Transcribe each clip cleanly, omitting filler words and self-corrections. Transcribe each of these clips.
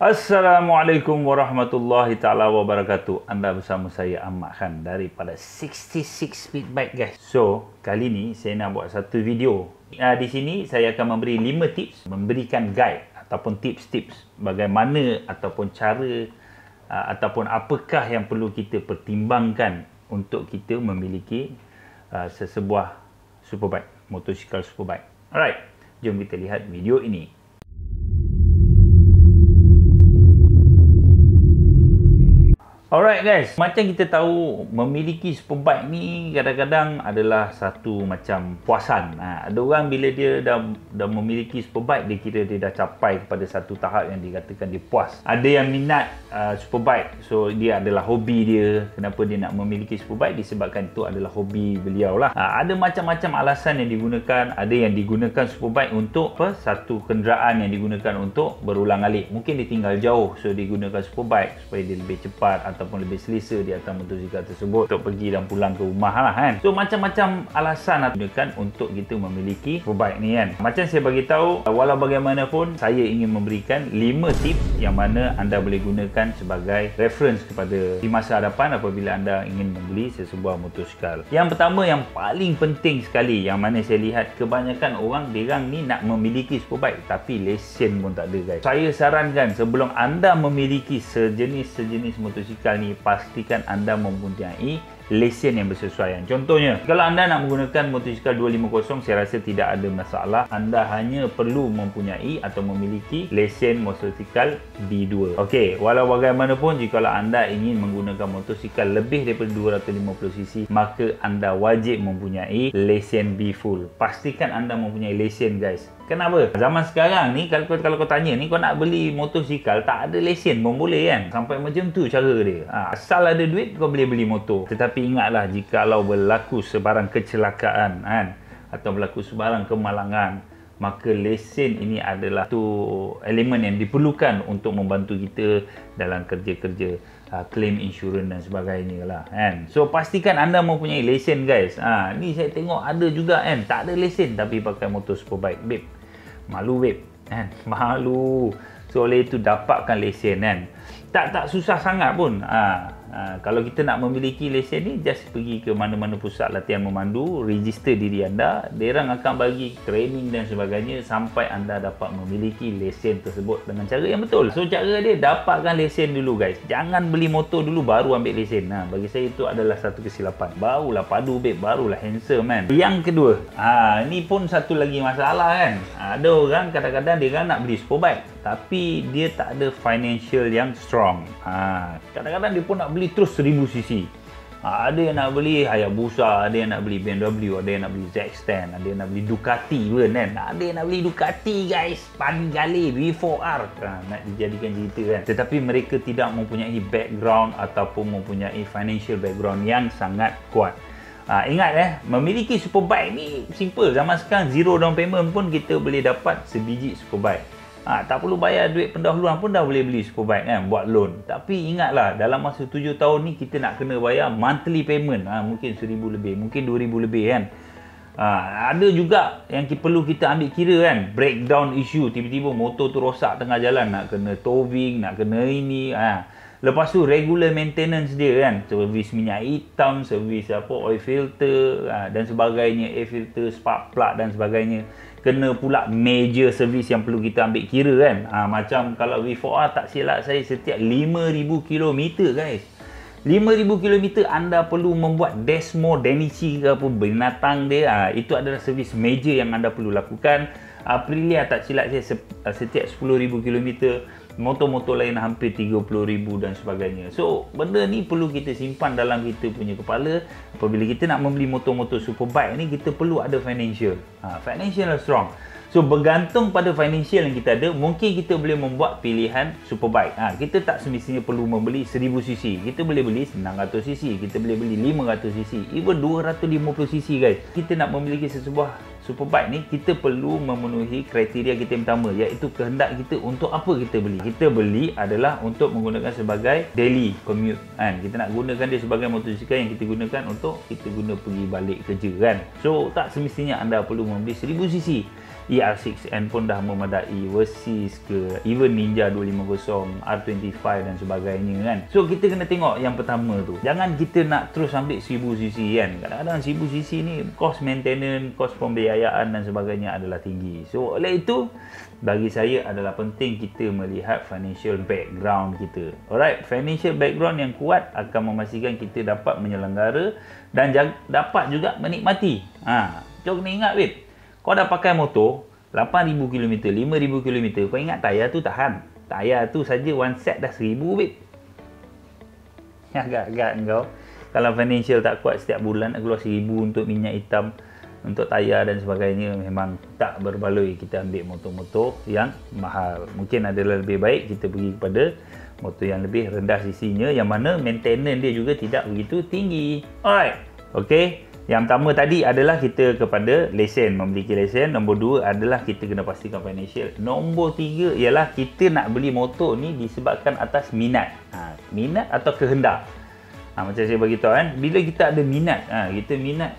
Assalamualaikum warahmatullahi taala wabarakatuh. Anda bersama saya Ahmad Khan daripada 66 Speed Bike guys. So, kali ni saya nak buat satu video. Di sini saya akan memberi 5 tips, memberikan guide ataupun tips-tips bagaimana ataupun cara ataupun apakah yang perlu kita pertimbangkan untuk kita memiliki sesebuah superbike, motosikal superbike. Alright, jom kita lihat video ini. Alright guys, macam kita tahu memiliki superbike ni kadang-kadang adalah satu macam puasan. Ada orang bila dia dah memiliki superbike, dia kira dia dah capai kepada satu tahap yang dikatakan dia puas. Ada yang minat superbike, so dia adalah hobi dia. Kenapa dia nak memiliki superbike? Disebabkan itu adalah hobi beliau lah. Ada macam-macam alasan yang digunakan. Ada yang digunakan superbike untuk satu kenderaan yang digunakan untuk berulang alik. Mungkin dia tinggal jauh, so dia gunakan superbike supaya dia lebih cepat ataupun lebih selesa di atas motosikal tersebut untuk pergi dan pulang ke rumah lah kan. So macam-macam alasan digunakan untuk kita memiliki superbike ni kan. Macam saya bagi tahu, walau bagaimanapun saya ingin memberikan 5 tips yang mana anda boleh gunakan sebagai reference kepada di masa hadapan apabila anda ingin membeli sesebuah motosikal. Yang pertama, yang paling penting sekali, yang mana saya lihat kebanyakan orang dirang ni nak memiliki superbike tapi lesen pun tak ada guys. Saya sarankan sebelum anda memiliki sejenis motosikal ni, pastikan anda mempunyai lesen yang bersesuaian. Contohnya, kalau anda nak menggunakan motosikal 250, saya rasa tidak ada masalah. Anda hanya perlu mempunyai atau memiliki lesen motosikal B2. Okey, walau bagaimanapun jika anda ingin menggunakan motosikal lebih daripada 250cc, maka anda wajib mempunyai lesen B full. Pastikan anda mempunyai lesen guys. Kenapa? Zaman sekarang ni kalau kau tanya ni, kau nak beli motosikal tak ada lesen pun boleh kan. Sampai macam tu cara dia. Asal ada duit kau boleh beli motor. Tetapi ingatlah, jikalau berlaku sebarang kecelakaan kan, atau berlaku sebarang kemalangan, maka lesen ini adalah tu elemen yang diperlukan untuk membantu kita dalam kerja-kerja claim insurans dan sebagainya lah kan. So pastikan anda mempunyai lesen guys. Ni saya tengok ada juga kan, tak ada lesen tapi pakai motor superbike. Babe, malu babe kan, malu. So oleh itu dapatkan lesen kan. Tak susah sangat pun. Kalau kita nak memiliki lesen ni, just pergi ke mana-mana pusat latihan memandu, register diri anda, diorang akan bagi training dan sebagainya sampai anda dapat memiliki lesen tersebut dengan cara yang betul. So cara dia, dapatkan lesen dulu guys. Jangan beli motor dulu baru ambil lesen. Bagi saya itu adalah satu kesilapan. Barulah padu babe, barulah handsome man. Yang kedua, ni pun satu lagi masalah kan. Ada orang kadang-kadang dia nak beli superbike tapi dia tak ada financial yang strong. Kadang-kadang dia pun nak beli terus 1000cc. Ada yang nak beli Hayabusa, ada yang nak beli BMW, ada yang nak beli ZX-10, ada yang nak beli Ducati pun kan. Ada yang nak beli Ducati guys, Panigale V4R, nak dijadikan cerita kan. Tetapi mereka tidak mempunyai background ataupun mempunyai financial background yang sangat kuat. Ingat memiliki superbike ni simple. Zaman sekarang zero down payment pun kita boleh dapat sebiji superbike. Tak perlu bayar duit pendahuluan pun dah boleh beli superbike kan, buat loan. Tapi ingatlah, dalam masa 7 tahun ni kita nak kena bayar monthly payment. Mungkin 1000 lebih, mungkin 2000 lebih kan. Ada juga yang perlu kita ambil kira kan, breakdown issue. Tiba-tiba motor tu rosak tengah jalan, nak kena towing, nak kena ini. Lepas tu regular maintenance dia kan, servis minyak hitam, servis oil filter dan sebagainya, air filter, spark plug dan sebagainya. Kena pula major servis yang perlu kita ambil kira kan. Macam kalau V4R tak silap saya, setiap 5000 km guys, 5000 km anda perlu membuat Desmodenici ke apa binatang dia. Itu adalah servis major yang anda perlu lakukan. Aprilia tak silap saya setiap 10,000 km. Motor-motor lain hampir 30,000 dan sebagainya. So benda ni perlu kita simpan dalam kita punya kepala. Apabila kita nak membeli motor-motor superbike ni, kita perlu ada financial. Financial strong. So bergantung pada financial yang kita ada, mungkin kita boleh membuat pilihan superbike. Kita tak semestinya perlu membeli 1000cc. Kita boleh beli 600cc, kita boleh beli 500cc, even 250cc guys. Kita nak memiliki sesebuah superbike ni, kita perlu memenuhi kriteria kita yang pertama, iaitu kehendak kita untuk apa kita beli. Kita beli adalah untuk menggunakan sebagai daily commute kan. Kita nak gunakan dia sebagai motosikal yang kita gunakan untuk kita guna pergi balik kerja kan. So tak semestinya anda perlu membeli 1000cc. ER6N pun dah memadai, Versys ke, even Ninja 250, R25 dan sebagainya kan. So kita kena tengok yang pertama tu, jangan kita nak terus ambil 1000cc kan. Kadang-kadang 1000cc ni cost maintenance, cost pembiayaan dan sebagainya adalah tinggi. So oleh itu bagi saya adalah penting kita melihat financial background kita. Alright, financial background yang kuat akan memastikan kita dapat menyelenggara dan dapat juga menikmati. Jom kena ingat babe, kau dah pakai motor 8,000 km, 5,000 km, kau ingat tayar tu tahan. Tayar tu saja one set dah 1,000 babe. Agak-agak kau kalau financial tak kuat, setiap bulan nak keluar 1,000 untuk minyak hitam, untuk tayar dan sebagainya, memang tak berbaloi kita ambil motor-motor yang mahal. Mungkin adalah lebih baik kita pergi kepada motor yang lebih rendah sisinya, yang mana maintenance dia juga tidak begitu tinggi. Alright, okay. Yang pertama tadi adalah kita kepada lesen, memiliki lesen. Nombor 2 adalah kita kena pastikan financial. Nombor 3 ialah kita nak beli motor ni disebabkan atas minat. Minat atau kehendak. Macam saya bagi tahu kan, bila kita ada minat, kita minat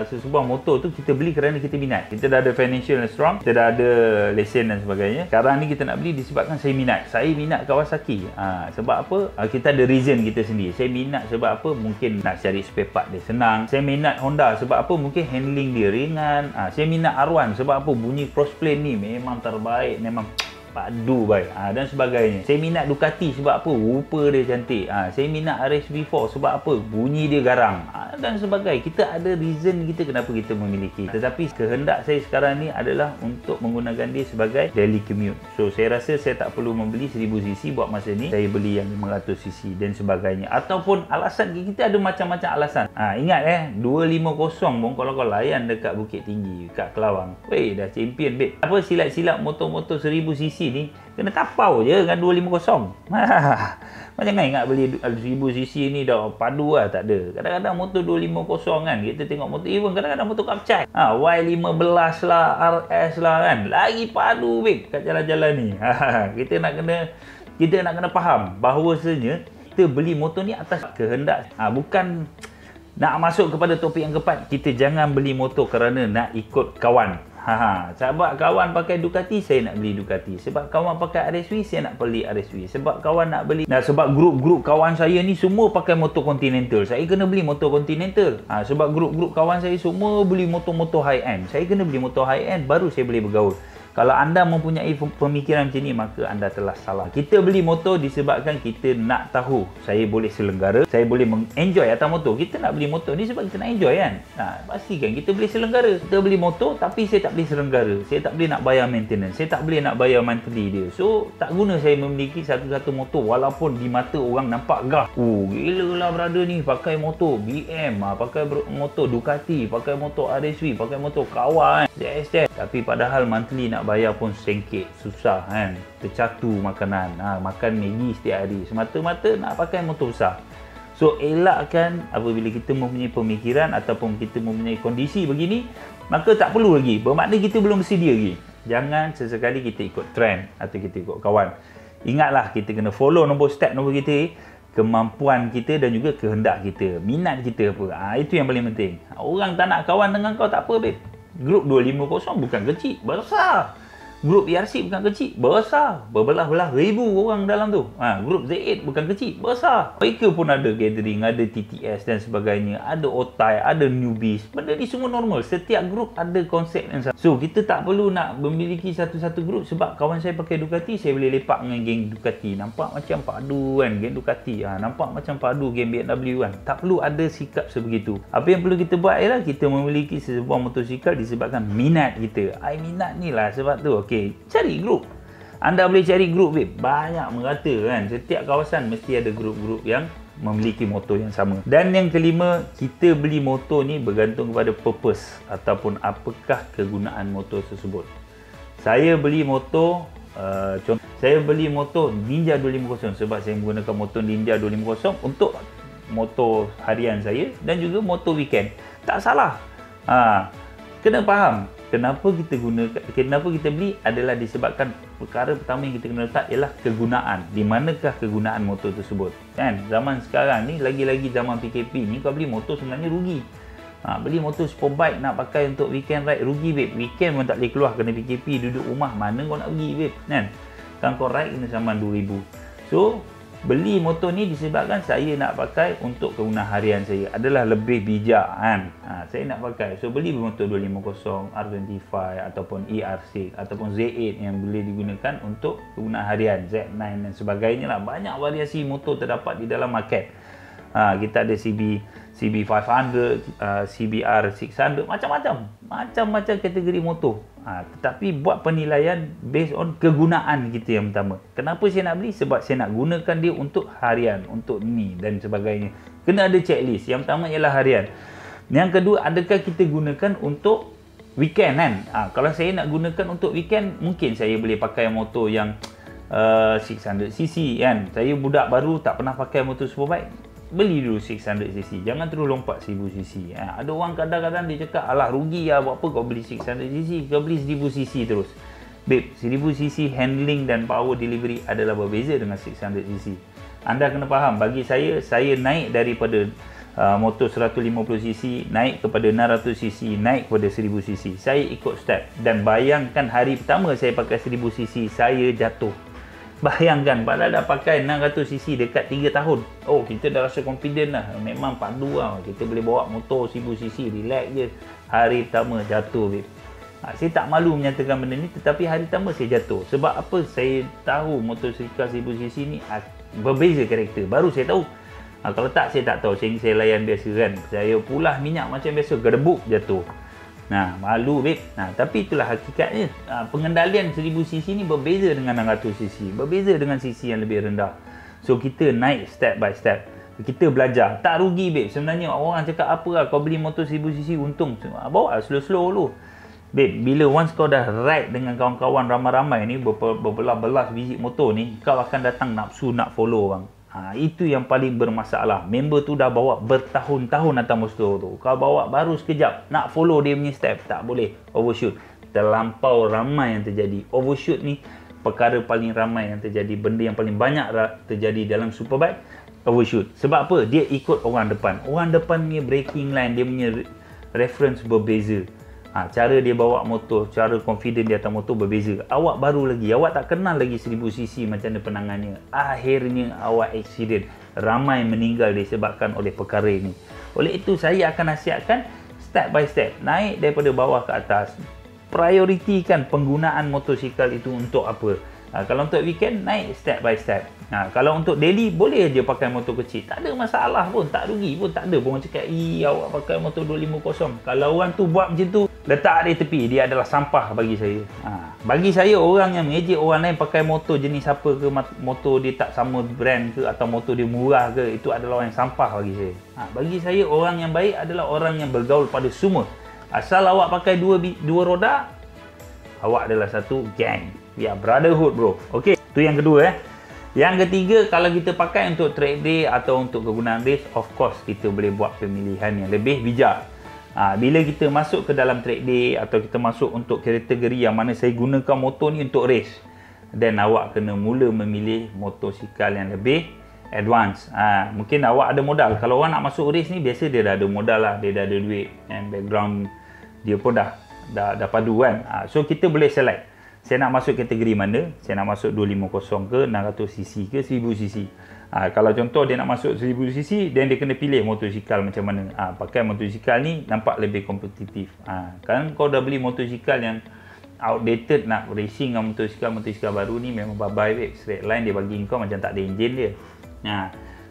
sesebuah motor tu, kita beli kerana kita minat. Kita dah ada financial yang strong, kita dah ada lesen dan sebagainya. Sekarang ni kita nak beli disebabkan saya minat. Saya minat Kawasaki. Sebab apa? Kita ada reason kita sendiri. Saya minat sebab apa? Mungkin nak cari spare part dia senang. Saya minat Honda sebab apa? Mungkin handling dia ringan. Saya minat R1 sebab apa? Bunyi crossplane ni memang terbaik, memang padu baik dan sebagainya. Saya minat Ducati sebab apa? Rupa dia cantik. Saya minat RSV4 sebab apa? Bunyi dia garang dan sebagainya. Kita ada reason kita kenapa kita memiliki. Tetapi kehendak saya sekarang ni adalah untuk menggunakan dia sebagai daily commute. So saya rasa saya tak perlu membeli 1000cc buat masa ni. Saya beli yang 500cc dan sebagainya. Ataupun alasan, kita ada macam-macam alasan. Ingat 250 pun kalau kau layan dekat Bukit Tinggi, dekat Kelawang, weh dah champion babe. Apa silap-silap motor-motor 1000cc ni kena tapau je dengan 250. Macam kan ingat beli 1000cc ni dah padu lah, tak ada. Kadang-kadang motor 250 kan, kita tengok motor, even kadang-kadang motor Kapcai, Y15 lah, RS lah kan, lagi padu babe kat jalan-jalan ni. Kita nak kena faham bahawasanya kita beli motor ni atas kehendak, bukan nak masuk kepada topik yang keempat. Kita jangan beli motor kerana nak ikut kawan. Sebab kawan pakai Ducati, saya nak beli Ducati. Sebab kawan pakai RSV, saya nak beli RSV. Sebab kawan nak beli, sebab grup-grup kawan saya ni semua pakai motor Continental, saya kena beli motor Continental. Sebab grup-grup kawan saya semua beli motor-motor high-end, saya kena beli motor high-end, baru saya boleh bergaul. Kalau anda mempunyai pemikiran macam ni, maka anda telah salah. Kita beli motor disebabkan kita nak tahu saya boleh selenggara, saya boleh enjoy atas motor. Kita nak beli motor ni sebab kita nak enjoy kan. Pastikan kita boleh selenggara. Kita beli motor tapi saya tak boleh selenggara. Saya tak boleh nak bayar maintenance. Saya tak boleh nak bayar monthly dia. So, tak guna saya memiliki satu-satu motor walaupun di mata orang nampak gah. Gila lah brother ni pakai motor BM, pakai motor Ducati, pakai motor RSV, pakai motor kawan, JSS. Tapi padahal monthly nak bayar pun sengkit, susah kan, tercatu makanan, makan Maggi setiap hari, semata-mata nak pakai motor besar. So elakkan apabila kita mempunyai pemikiran ataupun kita mempunyai kondisi begini, maka tak perlu lagi, bermakna kita belum bersedia lagi. Jangan sesekali kita ikut trend atau kita ikut kawan. Ingatlah, kita kena follow nombor kita, kemampuan kita dan juga kehendak kita, minat kita apa. Itu yang paling penting. Orang tak nak kawan dengan kau, tak apa babe. Grup 250 bukan kecil, besar. Grup ERC bukan kecil, besar. Berbelah-belah ribu orang dalam tu. Grup Z8 bukan kecil, besar. Mereka pun ada gathering, ada TTS dan sebagainya, ada otai, ada newbies. Benda ni semua normal. Setiap grup ada konsep yang sama. So, kita tak perlu nak memiliki satu-satu grup sebab kawan saya pakai Ducati, saya boleh lepak dengan geng Ducati. Nampak macam padu kan, geng Ducati. Nampak macam padu geng BMW kan. Tak perlu ada sikap sebegitu. Apa yang perlu kita buat ialah kita memiliki sebuah motosikal disebabkan minat kita. Minat ni lah sebab tu. Cari grup. Anda boleh cari grup babe, banyak merata kan. Setiap kawasan mesti ada grup-grup yang memiliki motor yang sama. Dan yang kelima, kita beli motor ni bergantung kepada purpose ataupun apakah kegunaan motor tersebut. Saya beli motor saya beli motor Ninja 250 sebab saya menggunakan motor Ninja 250 untuk motor harian saya dan juga motor weekend. Tak salah. Kena faham kenapa kita beli adalah disebabkan perkara pertama yang kita kena letak ialah kegunaan. Di manakah kegunaan motor tersebut? Kan? Zaman sekarang ni, lagi-lagi zaman PKP ni, kau beli motor sebenarnya rugi. Beli motor Superbike nak pakai untuk weekend ride, rugi babe. Weekend pun tak boleh keluar, kena PKP, duduk rumah, mana kau nak pergi babe, kan kau ride kena saman 2,000. So beli motor ni disebabkan saya nak pakai untuk kegunaan harian saya, adalah lebih bijak kan. Saya nak pakai, so beli motor 250, R25 ataupun ER6 ataupun Z8 yang boleh digunakan untuk kegunaan harian, Z9 dan sebagainya lah. Banyak variasi motor terdapat di dalam market. Kita ada CB500, CBR 600, macam-macam kategori motor. Tetapi buat penilaian based on kegunaan kita yang pertama. Kenapa saya nak beli? Sebab saya nak gunakan dia untuk harian, untuk ni dan sebagainya. Kena ada checklist. Yang pertama ialah harian. Yang kedua, adakah kita gunakan untuk weekend kan? Kalau saya nak gunakan untuk weekend, mungkin saya boleh pakai motor yang 600cc kan. Saya budak baru, tak pernah pakai motor Superbike. Beli dulu 600cc, jangan terus lompat 1000cc. Ada orang kadang-kadang dia cakap, alah rugi lah, buat apa kau beli 600cc, kau beli 1000cc terus. Babe, 1000cc handling dan power delivery adalah berbeza dengan 600cc. Anda kena faham, bagi saya naik daripada motor 150cc, naik kepada 600cc, naik kepada 1000cc. Saya ikut step, dan bayangkan hari pertama saya pakai 1000cc, saya jatuh. Bayangkan, padahal dah pakai 600cc dekat 3 tahun. Oh, kita dah rasa confident lah. Memang padu lah. Kita boleh bawa motor 1000cc, relax je. Hari pertama jatuh, babe. Saya tak malu menyatakan benda ni, tetapi hari pertama saya jatuh. Sebab apa? Saya tahu motosikal 1000cc ni berbeza karakter. Baru saya tahu. Kalau tak, saya tak tahu. Saya layan biasa kan. Saya pulah minyak macam biasa, gedebuk jatuh. Malu babe. Tapi itulah hakikatnya. Pengendalian 1000cc ni berbeza dengan 600cc, berbeza dengan cc yang lebih rendah. So kita naik step by step. Kita belajar. Tak rugi babe. Sebenarnya orang cakap apa lah, kau beli motor 1000cc untung. Bawa slow-slow dulu. Babe, bila once kau dah ride dengan kawan-kawan ramai-ramai ni, berbelas-belas biji motor ni, kau akan datang nafsu nak follow bang. Itu yang paling bermasalah. Member tu dah bawa bertahun-tahun atas motor tu. Kau bawa baru sekejap, nak follow dia punya step, tak boleh. Overshoot. Terlampau ramai yang terjadi. Overshoot ni perkara paling ramai yang terjadi. Benda yang paling banyak terjadi dalam Superbike, overshoot. Sebab apa? Dia ikut orang depan. Orang depan ni braking line, dia punya reference berbeza. Cara dia bawa motor, cara confident di atas motor berbeza. Awak baru lagi, awak tak kenal lagi 1000cc macam mana penangannya. Akhirnya awak accident. Ramai meninggal disebabkan oleh perkara ini. Oleh itu saya akan nasihatkan step by step, naik daripada bawah ke atas. Prioritikan penggunaan motosikal itu untuk apa. Kalau untuk weekend, naik step by step. Kalau untuk daily, boleh je pakai motor kecil. Tak ada masalah pun, tak rugi pun, tak ada pun. Orang cakap, awak pakai motor 250. Kalau orang tu buat macam tu, letak dia tepi, dia adalah sampah bagi saya. Bagi saya, orang yang mengejek orang lain pakai motor jenis apa ke, motor dia tak sama brand ke, atau motor dia murah ke, itu adalah orang yang sampah bagi saya. Bagi saya, orang yang baik adalah orang yang bergaul pada semua. Asal awak pakai dua roda, awak adalah satu gang. Ya, brotherhood bro. Okey, tu yang kedua. Yang ketiga, kalau kita pakai untuk track day atau untuk kegunaan race, of course kita boleh buat pemilihan yang lebih bijak. Bila kita masuk ke dalam track day atau kita masuk untuk kategori yang mana saya gunakan motor ni untuk race, then awak kena mula memilih motosikal yang lebih advance. Mungkin awak ada modal. Kalau orang nak masuk race ni, biasa dia dah ada modal lah, dia dah ada duit, and background dia pun dah padu kan. So kita boleh select. Saya nak masuk kategori mana? Saya nak masuk 250 ke, 600cc ke, 1000cc. Kalau contoh dia nak masuk 1000cc, then dia kena pilih motosikal macam mana. Pakai motosikal ni nampak lebih kompetitif. Kan kau dah beli motosikal yang outdated, nak racing dengan motosikal baru ni, memang bye-bye babe. Straight line dia bagi kau macam tak ada enjin dia.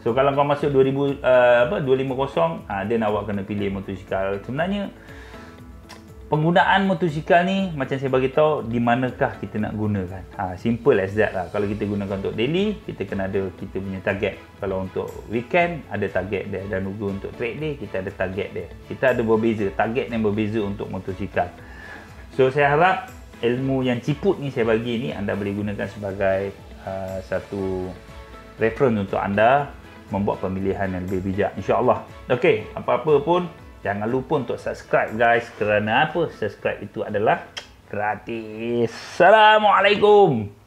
So kalau kau masuk 250, then awak kena pilih motosikal. Sebenarnya penggunaan motosikal ni, macam saya bagi tahu, di manakah kita nak gunakan. Simple as that lah. Kalau kita gunakan untuk daily, kita kena ada kita punya target. Kalau untuk weekend, ada target dia. Dan untuk track day, kita ada target dia. Kita ada berbeza, target yang berbeza untuk motosikal. So saya harap ilmu yang ciput ni saya bagi ni, anda boleh gunakan sebagai satu reference untuk anda membuat pemilihan yang lebih bijak, insya-Allah. Okey, apa-apa pun jangan lupa untuk subscribe guys. Kerana apa? Subscribe itu adalah gratis. Assalamualaikum.